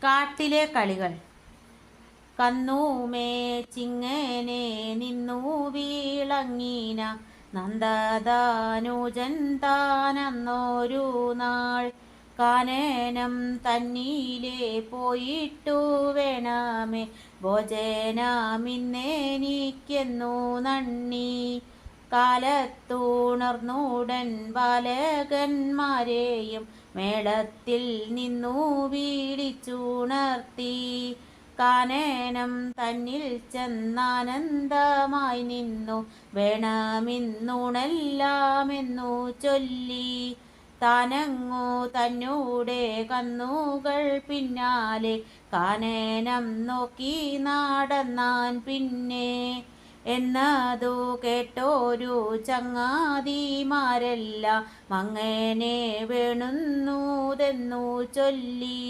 കാട്ടിലെ കളികൾ. കന്നൂമേ ചിങ്ങനെ നിന്നു വീളങ്ങീന നന്ദതാനുജൻ താനന്നൊരു നാൾ. കാനനം തന്നീലേ പോയിട്ടു വേണമേ ഭോജനമിന്നെനിക്കെന്നു നന്ദി. കാലത്തുണർന്നുടൻ ബാലകന്മാരെയും മേളത്തിൽ നിന്നു വീളിച്ചുണർത്തി. കാനനം തന്നിൽ ചെന്നാനന്ദമായി നിന്നു വേണമെന്നുണെല്ലാമെന്നു ചൊല്ലി. താനങ്ങു തന്നൂടെ കന്നുകൾ പിന്നാലെ കാനനം നോക്കി നടന്നാൻ പിന്നെ. എന്നതു കേട്ടോരു ചങ്ങാതിമാരെല്ലാം മങ്ങനെ വേണുന്നുതെന്നു ചൊല്ലി.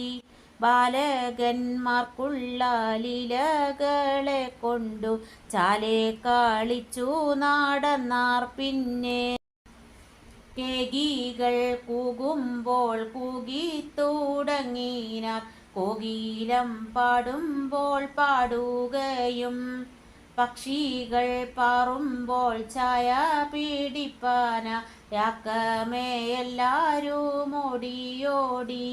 ബാലകന്മാർക്കുള്ള ലീലകളെ കൊണ്ടു ചാലെ കളിച്ചു നടന്നാർ പിന്നെ. കേകികൾ കൂകുമ്പോൾ കൂകി തുടങ്ങിനാർ കോകിലം പാടുമ്പോൾ പാടുകയും. പക്ഷികൾ പാറുമ്പോൾ ചായ പീഡിപ്പാന യാക്കമേ എല്ലാരും ഓടിയോടി.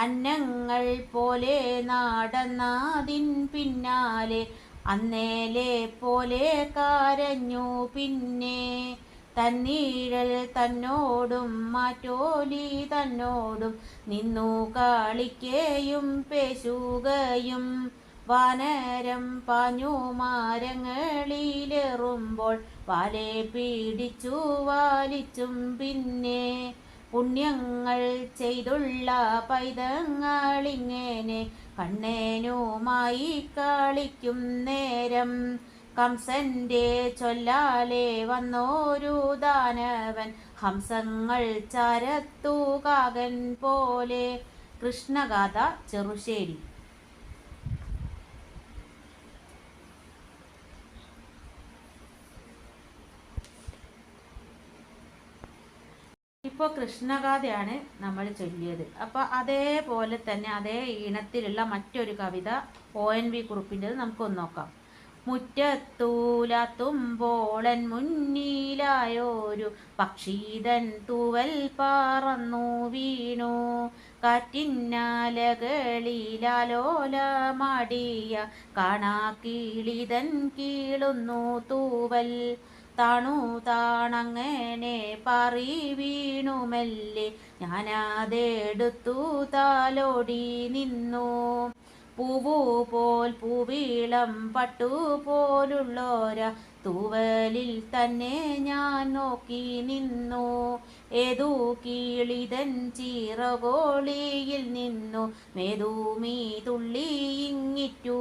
അന്നങ്ങൾ പോലെ നടന്നതിൻ പിന്നാലെ അന്നേലെ പോലെ കരഞ്ഞു പിന്നെ. തന്നീഴൽ തന്നോടും മാറ്റോലി തന്നോടും നിന്നു കളിക്കുകയും പേശുകയും. വാനരം പാഞ്ഞു മരങ്ങളിലേറുമ്പോൾ വാലെ പിടിച്ചു വലിച്ചും പിന്നെ. പുണ്യങ്ങൾ ചെയ്തുള്ള പൈതങ്ങളിങ്ങനെ കണ്ണേനുമായി കളിക്കും നേരം. കംസന്റെ ചൊല്ലാലെ വന്നോരു ദാനവൻ ഹംസങ്ങൾ ചരത്തു കാകൻ പോലെ. കൃഷ്ണഗാഥ, ചെറുശ്ശേരി. ഇപ്പോൾ കൃഷ്ണഗാഥയാണ് നമ്മൾ ചൊല്ലിയത്. അപ്പോൾ അതേപോലെ തന്നെ അതേ ഈണത്തിലുള്ള മറ്റൊരു കവിത ONV കുറുപ്പിൻ്റെത് നമുക്കൊന്ന് നോക്കാം. മുറ്റത്തൂലാത്തുമ്പോളൻ മുന്നിലായൊരു പക്ഷീതൻ തൂവൽ പറന്നു വീണു. കാറ്റിന്നാലകളിലാലോലമാടിയ കാണാക്കിളിതൻ കീളുന്നു തൂവൽ. താണു താണങ്ങനെ പാറി വീണുമെല്ലെ ഞാനതെടുത്തു താലോടി നിന്നു. പൂവു പോൽ പൂവീളം പട്ടുപോലുള്ളോര തൂവലിൽ തന്നെ ഞാൻ നോക്കി നിന്നു. ഏതു കിളിതൻ ചിറകോളിയിൽ നിന്നു മേതുമീ തുള്ളി ഇങ്ങിറ്റു